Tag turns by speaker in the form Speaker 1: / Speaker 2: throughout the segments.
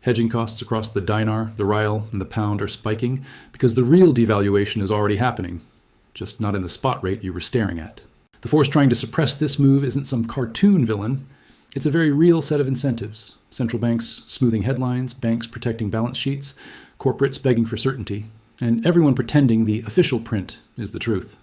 Speaker 1: Hedging costs across the Dinar, the Rial, and the pound are spiking because the real devaluation is already happening, just not in the spot rate you were staring at. The force trying to suppress this move isn't some cartoon villain. It's a very real set of incentives. Central banks smoothing headlines, banks protecting balance sheets, corporates begging for certainty, and everyone pretending the official print is the truth.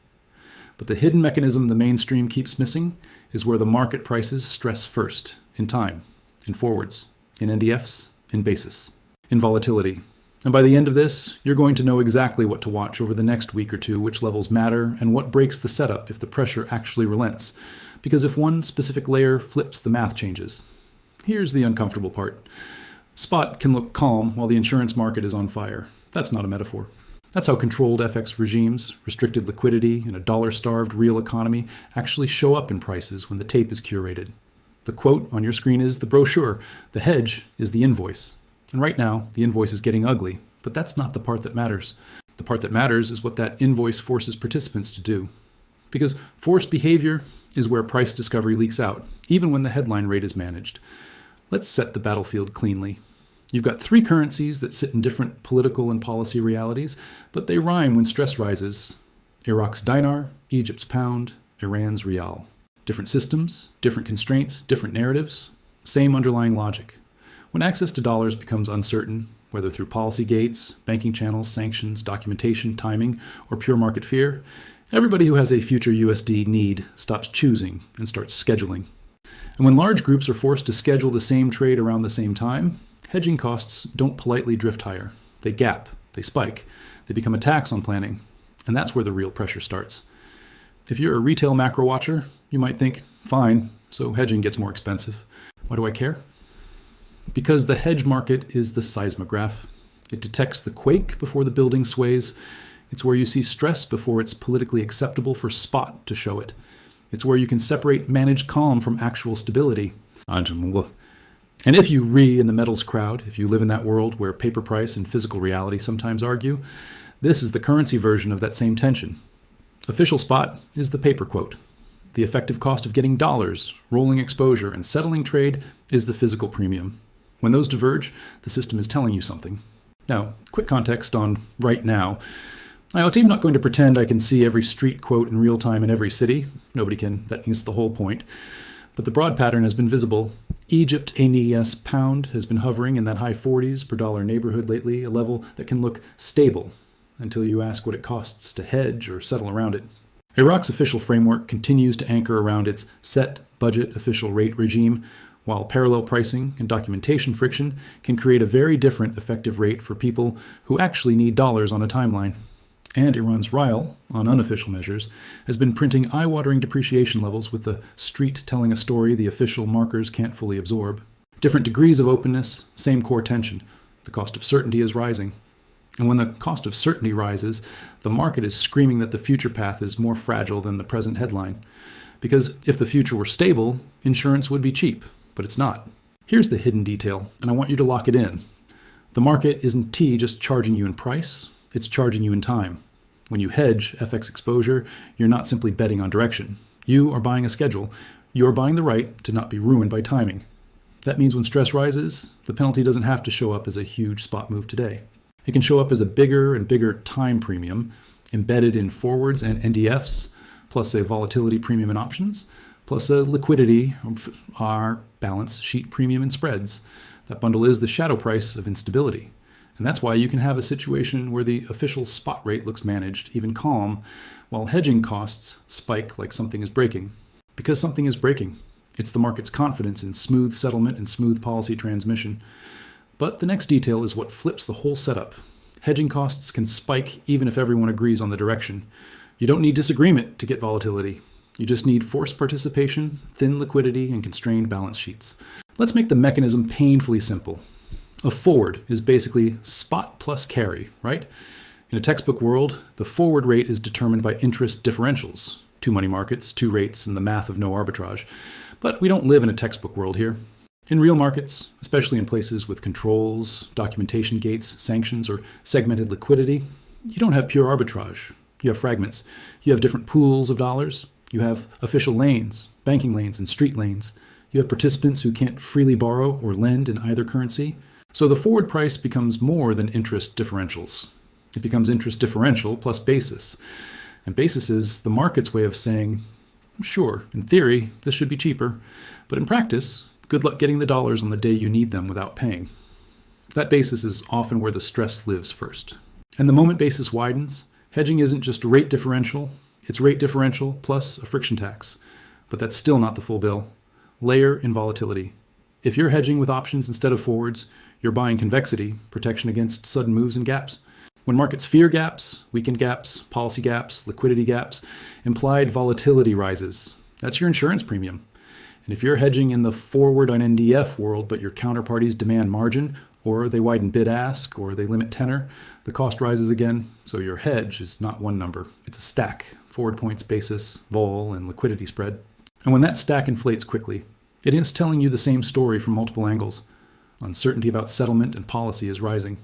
Speaker 1: But the hidden mechanism the mainstream keeps missing is where the market prices stress first, in time, in forwards, in NDFs, in basis, in volatility. And by the end of this, you're going to know exactly what to watch over the next week or two, which levels matter, and what breaks the setup if the pressure actually relents. Because if one specific layer flips, the math changes. Here's the uncomfortable part. Spot can look calm while the insurance market is on fire. That's not a metaphor. That's how controlled FX regimes, restricted liquidity, and a dollar-starved real economy actually show up in prices when the tape is curated. The quote on your screen is the brochure. The hedge is the invoice. And right now, the invoice is getting ugly, but that's not the part that matters. The part that matters is what that invoice forces participants to do. Because forced behavior is where price discovery leaks out, even when the headline rate is managed. Let's set the battlefield cleanly. You've got three currencies that sit in different political and policy realities, but they rhyme when stress rises. Iraq's dinar, Egypt's pound, Iran's rial. Different systems, different constraints, different narratives, same underlying logic. When access to dollars becomes uncertain, whether through policy gates, banking channels, sanctions, documentation, timing, or pure market fear, everybody who has a future USD need stops choosing and starts scheduling. And when large groups are forced to schedule the same trade around the same time, hedging costs don't politely drift higher. They gap, they spike, they become a tax on planning, and that's where the real pressure starts. If you're a retail macro watcher, you might think, fine, so hedging gets more expensive. Why do I care? Because the hedge market is the seismograph. It detects the quake before the building sways. It's where you see stress before it's politically acceptable for spot to show it. It's where you can separate managed calm from actual stability. And if you in the metals crowd, if you live in that world where paper price and physical reality sometimes argue, this is the currency version of that same tension. Official spot is the paper quote. The effective cost of getting dollars, rolling exposure, and settling trade is the physical premium. When those diverge, the system is telling you something. Now, quick context on right now. I'm not going to pretend I can see every street quote in real time in every city. Nobody can. That is the whole point. But the broad pattern has been visible. Egypt ANES pound has been hovering in that high 40s per dollar neighborhood lately, a level that can look stable until you ask what it costs to hedge or settle around it. Iraq's official framework continues to anchor around its set budget official rate regime, while parallel pricing and documentation friction can create a very different effective rate for people who actually need dollars on a timeline. And Iran's Rial, on unofficial measures, has been printing eye-watering depreciation levels with the street telling a story the official markers can't fully absorb. Different degrees of openness, same core tension. The cost of certainty is rising. And when the cost of certainty rises, the market is screaming that the future path is more fragile than the present headline. Because if the future were stable, insurance would be cheap, but it's not. Here's the hidden detail, and I want you to lock it in. The market isn't just charging you in price, it's charging you in time. When you hedge FX exposure, you're not simply betting on direction. You are buying a schedule. You are buying the right to not be ruined by timing. That means when stress rises, the penalty doesn't have to show up as a huge spot move today. It can show up as a bigger and bigger time premium embedded in forwards and NDFs, plus a volatility premium in options, plus a liquidity, our balance sheet premium in spreads. That bundle is the shadow price of instability. And that's why you can have a situation where the official spot rate looks managed, even calm, while hedging costs spike like something is breaking. Because something is breaking. It's the market's confidence in smooth settlement and smooth policy transmission. But the next detail is what flips the whole setup. Hedging costs can spike even if everyone agrees on the direction. You don't need disagreement to get volatility. You just need forced participation, thin liquidity, and constrained balance sheets. Let's make the mechanism painfully simple. A forward is basically spot plus carry, right? In a textbook world, the forward rate is determined by interest differentials. Two money markets, two rates, and the math of no arbitrage. But we don't live in a textbook world here. In real markets, especially in places with controls, documentation gates, sanctions, or segmented liquidity, you don't have pure arbitrage. You have fragments. You have different pools of dollars. You have official lanes, banking lanes, and street lanes. You have participants who can't freely borrow or lend in either currency. So the forward price becomes more than interest differentials. It becomes interest differential plus basis. And basis is the market's way of saying, sure, in theory, this should be cheaper, but in practice, good luck getting the dollars on the day you need them without paying. That basis is often where the stress lives first. And the moment basis widens, hedging isn't just rate differential, it's rate differential plus a friction tax. But that's still not the full bill. Layer in volatility. If you're hedging with options instead of forwards, you're buying convexity, protection against sudden moves and gaps. When markets fear gaps, weekend gaps, policy gaps, liquidity gaps, implied volatility rises. That's your insurance premium. And if you're hedging in the forward on NDF world, but your counterparties demand margin, or they widen bid-ask, or they limit tenor, the cost rises again. So your hedge is not one number. It's a stack. Forward points, basis, vol, and liquidity spread. And when that stack inflates quickly, it is telling you the same story from multiple angles. Uncertainty about settlement and policy is rising.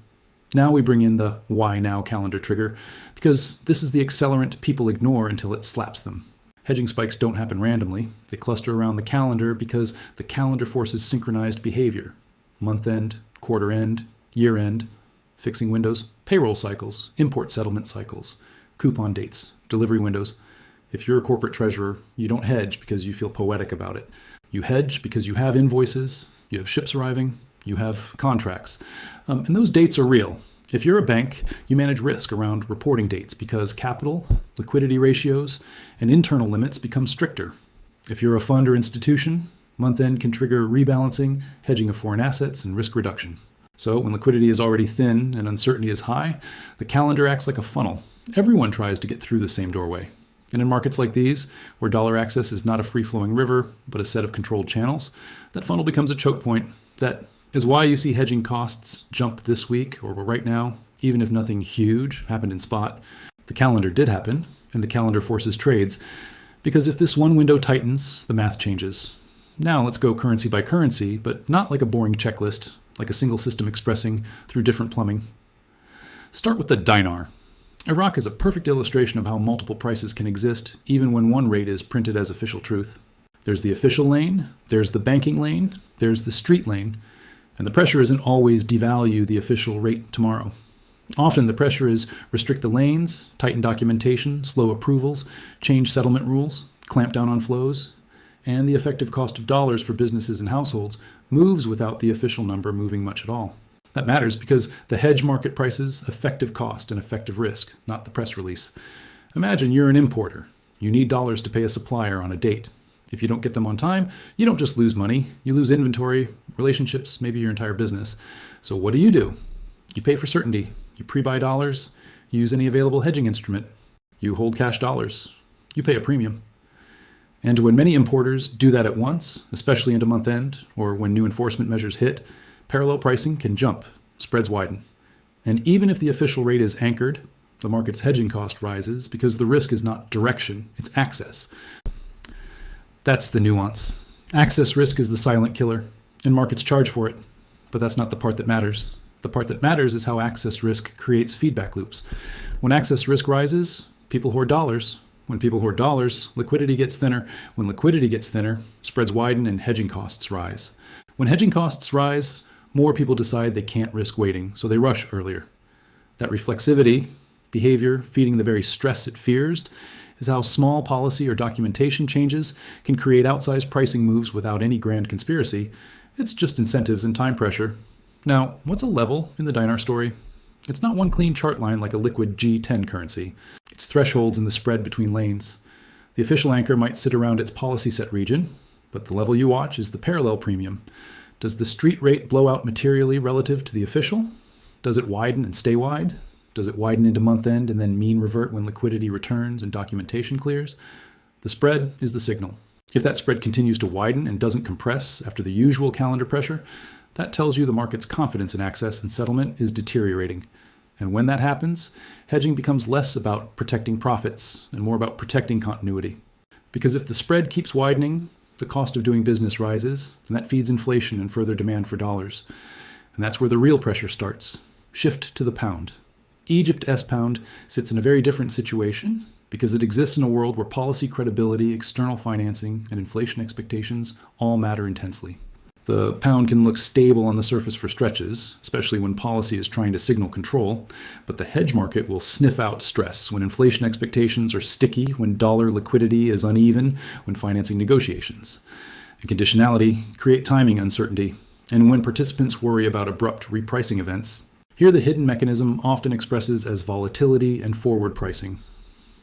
Speaker 1: Now we bring in the why now calendar trigger, because this is the accelerant people ignore until it slaps them. Hedging spikes don't happen randomly. They cluster around the calendar because the calendar forces synchronized behavior. Month end, quarter end, year end, fixing windows, payroll cycles, import settlement cycles, coupon dates, delivery windows. If you're a corporate treasurer, you don't hedge because you feel poetic about it. You hedge because you have invoices, you have ships arriving, you have contracts. And those dates are real. If you're a bank, you manage risk around reporting dates because capital, liquidity ratios, and internal limits become stricter. If you're a fund or institution, month end can trigger rebalancing, hedging of foreign assets, and risk reduction. So when liquidity is already thin and uncertainty is high, the calendar acts like a funnel. Everyone tries to get through the same doorway. And in markets like these, where dollar access is not a free-flowing river, but a set of controlled channels, that funnel becomes a choke point. That is why you see hedging costs jump this week or right now, even if nothing huge happened in spot. The calendar did happen, and the calendar forces trades. Because if this one window tightens, the math changes. Now let's go currency by currency, but not like a boring checklist, like a single system expressing through different plumbing. Start with the Dinar. Iraq is a perfect illustration of how multiple prices can exist, even when one rate is printed as official truth. There's the official lane, there's the banking lane, there's the street lane, and the pressure isn't always devalue the official rate tomorrow. Often the pressure is restrict the lanes, tighten documentation, slow approvals, change settlement rules, clamp down on flows, and the effective cost of dollars for businesses and households moves without the official number moving much at all. That matters because the hedge market prices effective cost and effective risk, not the press release. Imagine you're an importer. You need dollars to pay a supplier on a date. If you don't get them on time, you don't just lose money, you lose inventory, relationships, maybe your entire business. So what do? You pay for certainty. You pre-buy dollars, you use any available hedging instrument. You hold cash dollars. You pay a premium. And when many importers do that at once, especially into month end or when new enforcement measures hit, parallel pricing can jump, spreads widen. And even if the official rate is anchored, the market's hedging cost rises because the risk is not direction, it's access. That's the nuance. Access risk is the silent killer, and markets charge for it. But that's not the part that matters. The part that matters is how access risk creates feedback loops. When access risk rises, people hoard dollars. When people hoard dollars, liquidity gets thinner. When liquidity gets thinner, spreads widen and hedging costs rise. When hedging costs rise, more people decide they can't risk waiting, so they rush earlier. That reflexivity, behavior feeding the very stress it fears, is how small policy or documentation changes can create outsized pricing moves without any grand conspiracy. It's just incentives and time pressure. Now, what's a level in the Dinar story? It's not one clean chart line like a liquid G10 currency. It's thresholds in the spread between lanes. The official anchor might sit around its policy set region, but the level you watch is the parallel premium. Does the street rate blow out materially relative to the official? Does it widen and stay wide? Does it widen into month end and then mean revert when liquidity returns and documentation clears? The spread is the signal. If that spread continues to widen and doesn't compress after the usual calendar pressure, that tells you the market's confidence in access and settlement is deteriorating. And when that happens, hedging becomes less about protecting profits and more about protecting continuity. Because if the spread keeps widening, the cost of doing business rises, and that feeds inflation and further demand for dollars. And that's where the real pressure starts. Shift to the pound. Egypt S-pound sits in a very different situation because it exists in a world where policy credibility, external financing, and inflation expectations all matter intensely. The pound can look stable on the surface for stretches, especially when policy is trying to signal control, but the hedge market will sniff out stress when inflation expectations are sticky, when dollar liquidity is uneven, when financing negotiations. And conditionality create timing uncertainty, and when participants worry about abrupt repricing events. Here the hidden mechanism often expresses as volatility and forward pricing.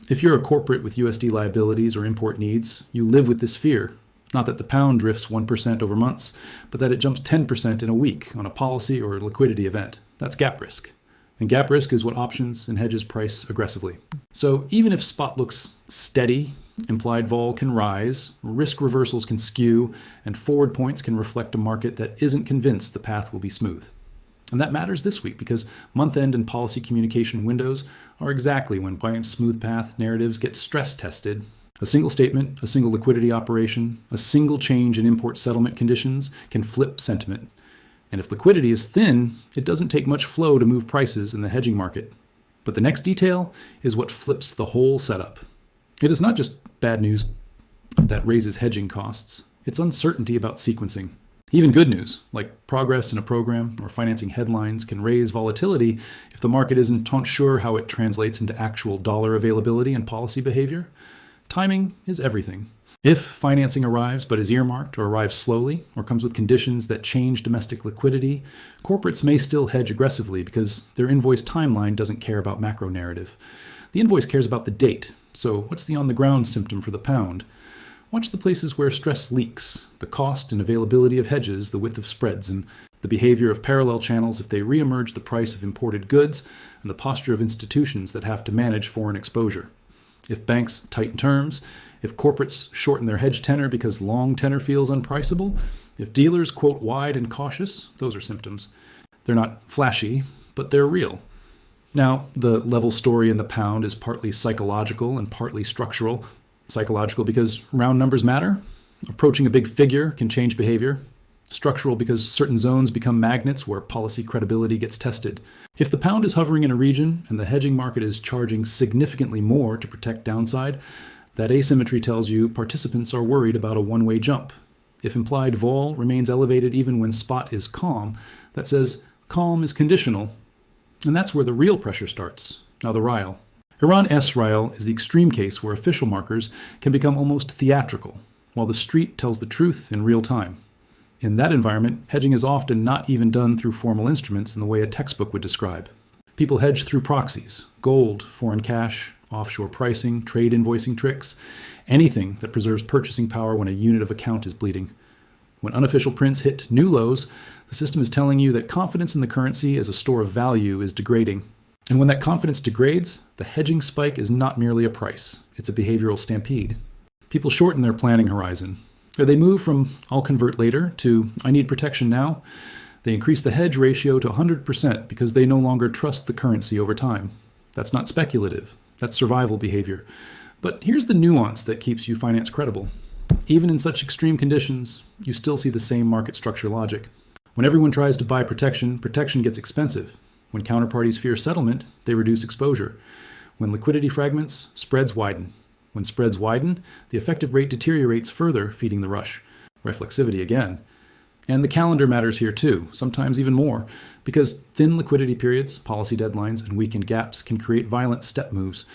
Speaker 1: If you're a corporate with USD liabilities or import needs, you live with this fear. Not that the pound drifts 1% over months, but that it jumps 10% in a week on a policy or liquidity event. That's gap risk. And gap risk is what options and hedges price aggressively. So even if spot looks steady, implied vol can rise, risk reversals can skew, and forward points can reflect a market that isn't convinced the path will be smooth. And that matters this week because month-end and policy communication windows are exactly when smooth path narratives get stress tested. A single statement, a single liquidity operation, a single change in import settlement conditions can flip sentiment. And if liquidity is thin, it doesn't take much flow to move prices in the hedging market. But the next detail is what flips the whole setup. It is not just bad news that raises hedging costs. It's uncertainty about sequencing. Even good news, like progress in a program or financing headlines, can raise volatility if the market isn't sure how it translates into actual dollar availability and policy behavior. Timing is everything. If financing arrives but is earmarked or arrives slowly or comes with conditions that change domestic liquidity, corporates may still hedge aggressively because their invoice timeline doesn't care about macro narrative. The invoice cares about the date. So what's the on-the-ground symptom for the pound? Watch the places where stress leaks, the cost and availability of hedges, the width of spreads, and the behavior of parallel channels if they reemerge the price of imported goods, and the posture of institutions that have to manage foreign exposure. If banks tighten terms, if corporates shorten their hedge tenor because long tenor feels unpriceable, if dealers quote wide and cautious, those are symptoms. They're not flashy, but they're real. Now, the level story in the pound is partly psychological and partly structural. Psychological because round numbers matter. Approaching a big figure can change behavior. Structural because certain zones become magnets where policy credibility gets tested. If the pound is hovering in a region and the hedging market is charging significantly more to protect downside, that asymmetry tells you participants are worried about a one-way jump. If implied vol remains elevated even when spot is calm, that says calm is conditional. And that's where the real pressure starts. Now the Rial. Iran-S Rial is the extreme case where official markers can become almost theatrical, while the street tells the truth in real time. In that environment, hedging is often not even done through formal instruments in the way a textbook would describe. People hedge through proxies, gold, foreign cash, offshore pricing, trade invoicing tricks, anything that preserves purchasing power when a unit of account is bleeding. When unofficial prints hit new lows, the system is telling you that confidence in the currency as a store of value is degrading. And when that confidence degrades, the hedging spike is not merely a price, it's a behavioral stampede. People shorten their planning horizon. Or they move from "I'll convert later" to "I need protection now." They increase the hedge ratio to 100% because they no longer trust the currency over time. That's not speculative, that's survival behavior. But here's the nuance that keeps you finance credible. Even in such extreme conditions, you still see the same market structure logic. When everyone tries to buy protection, protection gets expensive. When counterparties fear settlement, they reduce exposure. When liquidity fragments, spreads widen. When spreads widen, the effective rate deteriorates further, feeding the rush. Reflexivity again. And the calendar matters here too, sometimes even more, because thin liquidity periods, policy deadlines, and weekend gaps can create violent step moves.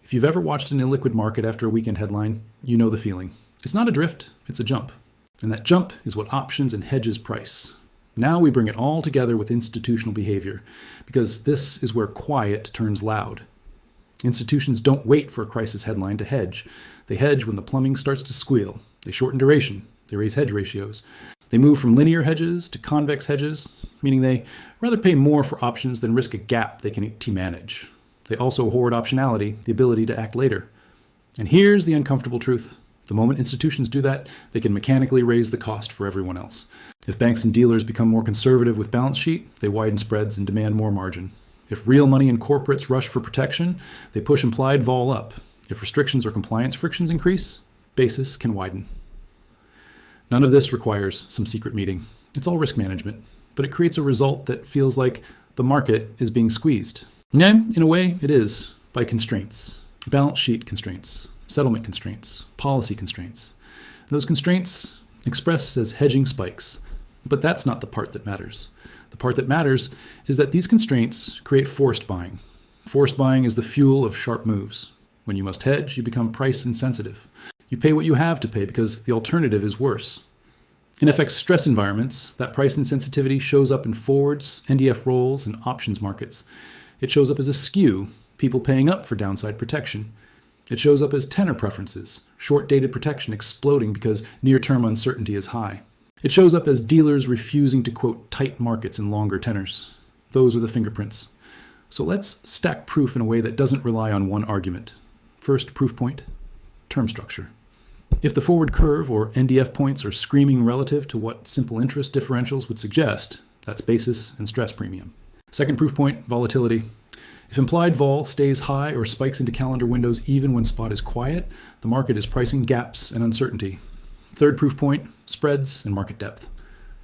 Speaker 1: If you've ever watched an illiquid market after a weekend headline, you know the feeling. It's not a drift, it's a jump. And that jump is what options and hedges price. Now we bring it all together with institutional behavior, because this is where quiet turns loud. Institutions don't wait for a crisis headline to hedge. They hedge when the plumbing starts to squeal. They shorten duration. They raise hedge ratios. They move from linear hedges to convex hedges, meaning they rather pay more for options than risk a gap they can manage. They also hoard optionality, the ability to act later. And here's the uncomfortable truth. The moment institutions do that, they can mechanically raise the cost for everyone else. If banks and dealers become more conservative with balance sheet, they widen spreads and demand more margin. If real money and corporates rush for protection, they push implied vol up. If restrictions or compliance frictions increase, basis can widen. None of this requires some secret meeting. It's all risk management, but it creates a result that feels like the market is being squeezed. Yeah, in a way, it is, by constraints. Balance sheet constraints, settlement constraints, policy constraints. Those constraints express as hedging spikes. But that's not the part that matters. The part that matters is that these constraints create forced buying. Forced buying is the fuel of sharp moves. When you must hedge, you become price insensitive. You pay what you have to pay because the alternative is worse. In FX stress environments, that price insensitivity shows up in forwards, NDF rolls, and options markets. It shows up as a skew, people paying up for downside protection. It shows up as tenor preferences, short-dated protection exploding because near-term uncertainty is high. It shows up as dealers refusing to quote tight markets in longer tenors. Those are the fingerprints. So let's stack proof in a way that doesn't rely on one argument. First proof point, term structure. If the forward curve or NDF points are screaming relative to what simple interest differentials would suggest, that's basis and stress premium. Second proof point, volatility. If implied vol stays high or spikes into calendar windows even when spot is quiet, the market is pricing gaps and uncertainty. Third proof point, spreads and market depth.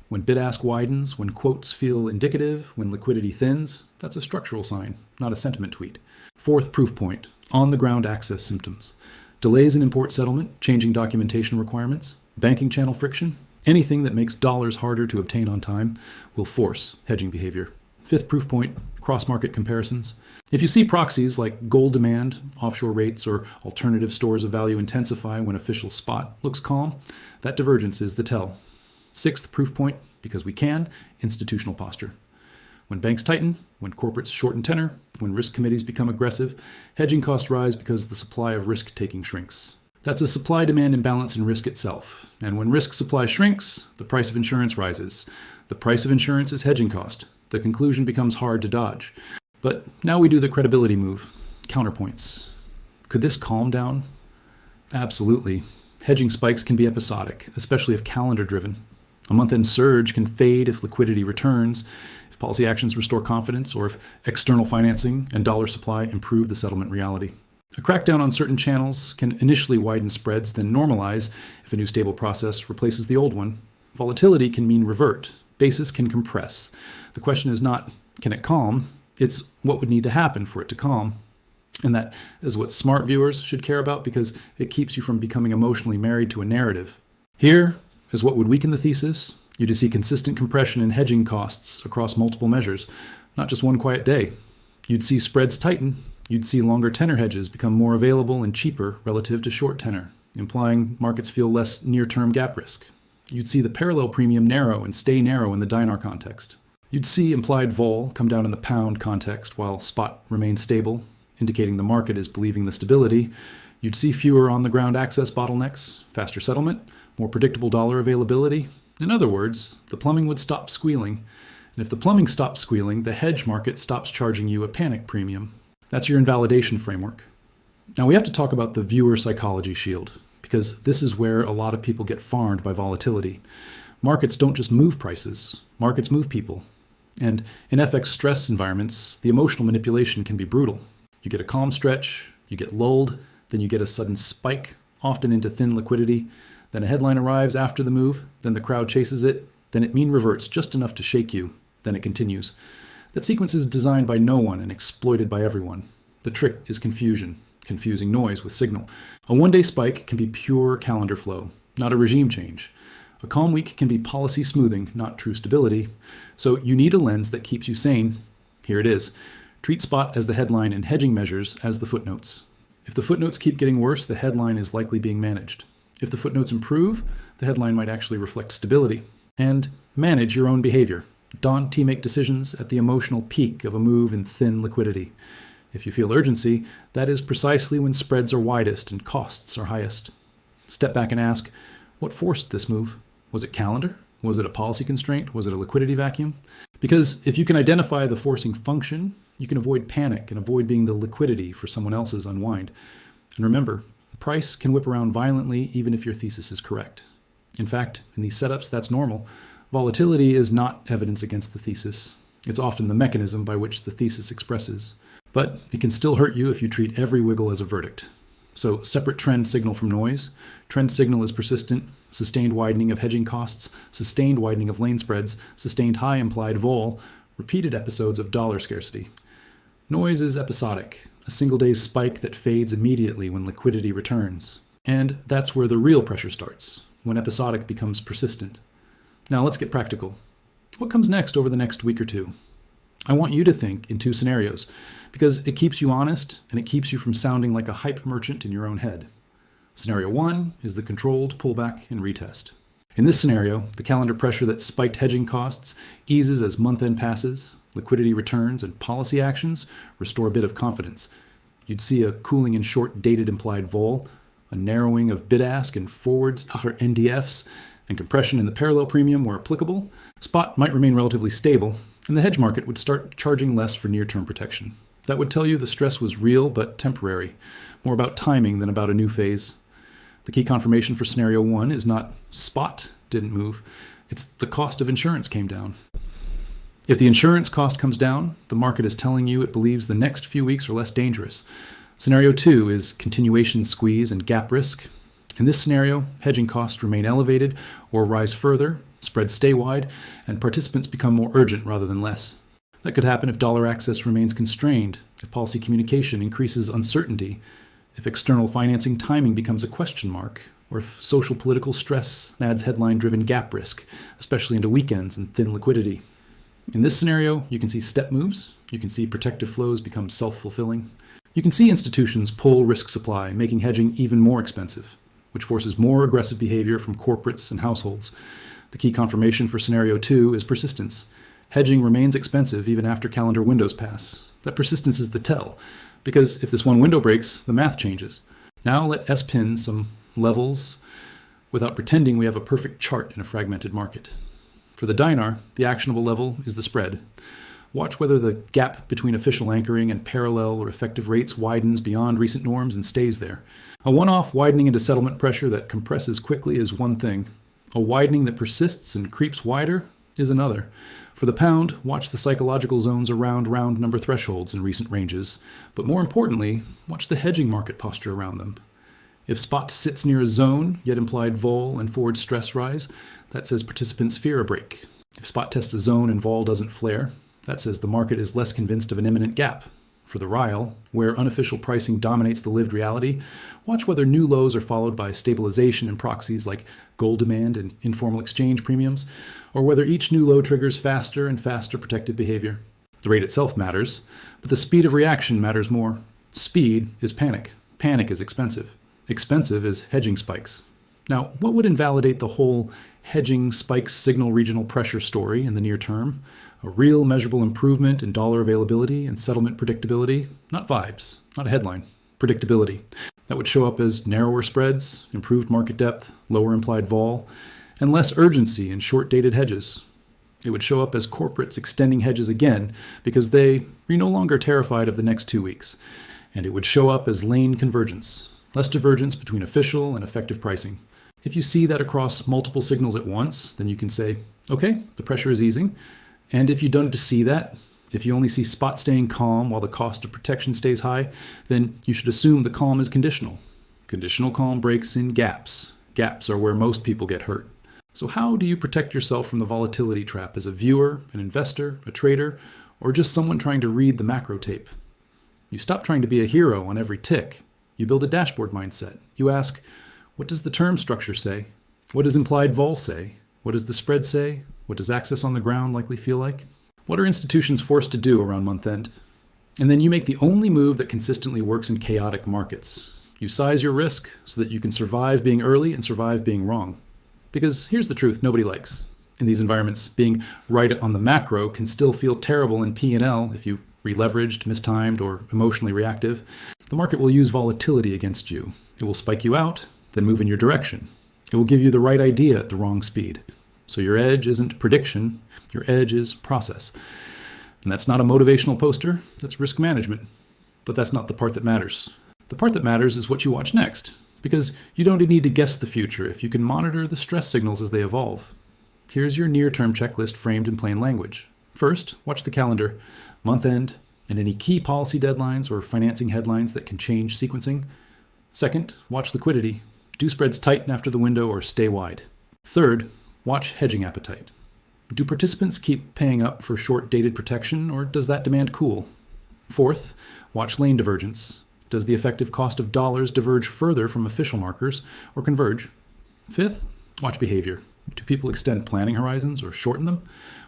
Speaker 1: When bid-ask widens, when quotes feel indicative, when liquidity thins, that's a structural sign, not a sentiment tweet. Fourth proof point, on-the-ground access symptoms. Delays in import settlement, changing documentation requirements, banking channel friction, anything that makes dollars harder to obtain on time will force hedging behavior. Fifth proof point, cross-market comparisons. If you see proxies like gold demand, offshore rates, or alternative stores of value intensify when official spot looks calm, that divergence is the tell. Sixth proof point, because we can, institutional posture. When banks tighten, when corporates shorten tenor, when risk committees become aggressive, hedging costs rise because the supply of risk-taking shrinks. That's a supply-demand imbalance in risk itself. And when risk supply shrinks, the price of insurance rises. The price of insurance is hedging cost. The conclusion becomes hard to dodge. But now we do the credibility move. Counterpoints. Could this calm down? Absolutely. Hedging spikes can be episodic, especially if calendar-driven. A month-end surge can fade if liquidity returns, if policy actions restore confidence, or if external financing and dollar supply improve the settlement reality. A crackdown on certain channels can initially widen spreads, then normalize if a new stable process replaces the old one. Volatility can mean revert. Basis can compress. The question is not, can it calm? It's what would need to happen for it to calm. And that is what smart viewers should care about because it keeps you from becoming emotionally married to a narrative. Here is what would weaken the thesis. You just see consistent compression in hedging costs across multiple measures, not just one quiet day. You'd see spreads tighten. You'd see longer tenor hedges become more available and cheaper relative to short tenor, implying markets feel less near-term gap risk. You'd see the parallel premium narrow and stay narrow in the Dinar context. You'd see implied vol come down in the pound context while spot remains stable, indicating the market is believing the stability. You'd see fewer on-the-ground access bottlenecks, faster settlement, more predictable dollar availability. In other words, the plumbing would stop squealing. And if the plumbing stops squealing, the hedge market stops charging you a panic premium. That's your invalidation framework. Now we have to talk about the viewer psychology shield, because this is where a lot of people get farmed by volatility. Markets don't just move prices, markets move people. And in FX stress environments, the emotional manipulation can be brutal. You get a calm stretch, you get lulled, then you get a sudden spike, often into thin liquidity. Then a headline arrives after the move, then the crowd chases it, then it mean reverts just enough to shake you, then it continues. That sequence is designed by no one and exploited by everyone. The trick is confusion, confusing noise with signal. A one-day spike can be pure calendar flow, not a regime change. A calm week can be policy smoothing, not true stability. So you need a lens that keeps you sane. Here it is. Treat spot as the headline and hedging measures as the footnotes. If the footnotes keep getting worse, the headline is likely being managed. If the footnotes improve, the headline might actually reflect stability. And manage your own behavior. Don't teammate decisions at the emotional peak of a move in thin liquidity. If you feel urgency, that is precisely when spreads are widest and costs are highest. Step back and ask, what forced this move? Was it calendar? Was it a policy constraint? Was it a liquidity vacuum? Because if you can identify the forcing function, you can avoid panic and avoid being the liquidity for someone else's unwind. And remember, price can whip around violently even if your thesis is correct. In fact, in these setups, that's normal. Volatility is not evidence against the thesis. It's often the mechanism by which the thesis expresses. But it can still hurt you if you treat every wiggle as a verdict. So separate trend signal from noise. Trend signal is persistent, sustained widening of hedging costs, sustained widening of lane spreads, sustained high implied vol, repeated episodes of dollar scarcity. Noise is episodic, a single day's spike that fades immediately when liquidity returns. And that's where the real pressure starts, when episodic becomes persistent. Now let's get practical. What comes next over the next week or two? I want you to think in two scenarios because it keeps you honest and it keeps you from sounding like a hype merchant in your own head. Scenario 1 is the controlled pullback and retest. In this scenario, the calendar pressure that spiked hedging costs eases as month-end passes, liquidity returns, and policy actions restore a bit of confidence. You'd see a cooling in short-dated implied vol, a narrowing of bid-ask and forwards or NDFs, and compression in the parallel premium where applicable. Spot might remain relatively stable, and the hedge market would start charging less for near-term protection. That would tell you the stress was real but temporary, more about timing than about a new phase. The key confirmation for scenario 1 is not spot didn't move, it's the cost of insurance came down. If the insurance cost comes down, the market is telling you it believes the next few weeks are less dangerous. Scenario 2 is continuation squeeze and gap risk. In this scenario, hedging costs remain elevated or rise further, spreads stay wide, and participants become more urgent rather than less. That could happen if dollar access remains constrained, if policy communication increases uncertainty, if external financing timing becomes a question mark, or if social political stress adds headline-driven gap risk, especially into weekends and thin liquidity. In this scenario, you can see step moves, you can see protective flows become self-fulfilling, you can see institutions pull risk supply, making hedging even more expensive, which forces more aggressive behavior from corporates and households. The key confirmation for scenario 2 is persistence. Hedging remains expensive even after calendar windows pass. That persistence is the tell, because if this one window breaks, the math changes. Now let S pin some levels without pretending we have a perfect chart in a fragmented market. For the Dinar, the actionable level is the spread. Watch whether the gap between official anchoring and parallel or effective rates widens beyond recent norms and stays there. A one-off widening into settlement pressure that compresses quickly is one thing. A widening that persists and creeps wider is another. For the pound, watch the psychological zones around round number thresholds in recent ranges, but more importantly, watch the hedging market posture around them. If spot sits near a zone, yet implied vol and forward stress rise, that says participants fear a break. If spot tests a zone and vol doesn't flare, that says the market is less convinced of an imminent gap. For the Rial, where unofficial pricing dominates the lived reality, watch whether new lows are followed by stabilization in proxies like gold demand and informal exchange premiums, or whether each new low triggers faster and faster protective behavior. The rate itself matters, but the speed of reaction matters more. Speed is panic. Panic is expensive. Expensive is hedging spikes. Now, what would invalidate the whole hedging spikes signal regional pressure story in the near term? A real measurable improvement in dollar availability and settlement predictability, not vibes, not a headline, predictability. That would show up as narrower spreads, improved market depth, lower implied vol, and less urgency in short-dated hedges. It would show up as corporates extending hedges again because they are no longer terrified of the next 2 weeks. And it would show up as lane convergence, less divergence between official and effective pricing. If you see that across multiple signals at once, then you can say, okay, the pressure is easing. And if you don't see that, if you only see spot staying calm while the cost of protection stays high, then you should assume the calm is conditional. Conditional calm breaks in gaps. Gaps are where most people get hurt. So how do you protect yourself from the volatility trap as a viewer, an investor, a trader, or just someone trying to read the macro tape? You stop trying to be a hero on every tick. You build a dashboard mindset. You ask, what does the term structure say? What does implied vol say? What does the spread say? What does access on the ground likely feel like? What are institutions forced to do around month end? And then you make the only move that consistently works in chaotic markets. You size your risk so that you can survive being early and survive being wrong. Because here's the truth nobody likes. In these environments, being right on the macro can still feel terrible in P&L if you re-leveraged, mistimed, or emotionally reactive. The market will use volatility against you. It will spike you out, then move in your direction. It will give you the right idea at the wrong speed. So your edge isn't prediction, your edge is process. And that's not a motivational poster, that's risk management. But that's not the part that matters. The part that matters is what you watch next, because you don't need to guess the future if you can monitor the stress signals as they evolve. Here's your near-term checklist framed in plain language. First, watch the calendar, month end, and any key policy deadlines or financing headlines that can change sequencing. Second, watch liquidity. Do spreads tighten after the window or stay wide? Third, watch hedging appetite. Do participants keep paying up for short-dated protection, or does that demand cool? Fourth, watch lane divergence. Does the effective cost of dollars diverge further from official markers or converge? Fifth, watch behavior. Do people extend planning horizons or shorten them?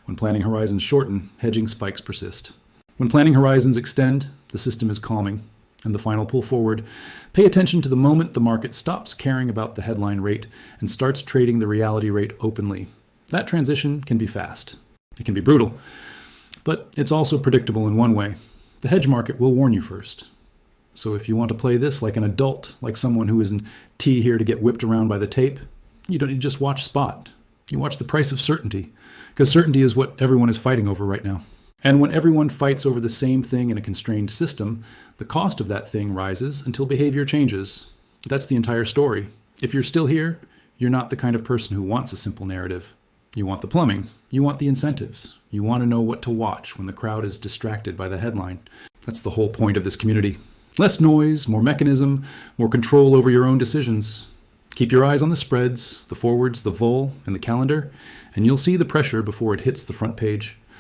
Speaker 1: When planning horizons shorten, hedging spikes persist. When planning horizons extend, the system is calming. And the final pull forward, pay attention to the moment the market stops caring about the headline rate and starts trading the reality rate openly. That transition can be fast. It can be brutal. But it's also predictable in one way. The hedge market will warn you first. So if you want to play this like an adult, like someone who isn't here to get whipped around by the tape, you don't just watch spot. You watch the price of certainty, because certainty is what everyone is fighting over right now. And when everyone fights over the same thing in a constrained system, the cost of that thing rises until behavior changes. That's the entire story. If you're still here, you're not the kind of person who wants a simple narrative. You want the plumbing. You want the incentives. You want to know what to watch when the crowd is distracted by the headline. That's the whole point of this community. Less noise, more mechanism, more control over your own decisions. Keep your eyes on the spreads, the forwards, the vol, and the calendar, and you'll see the pressure before it hits the front page.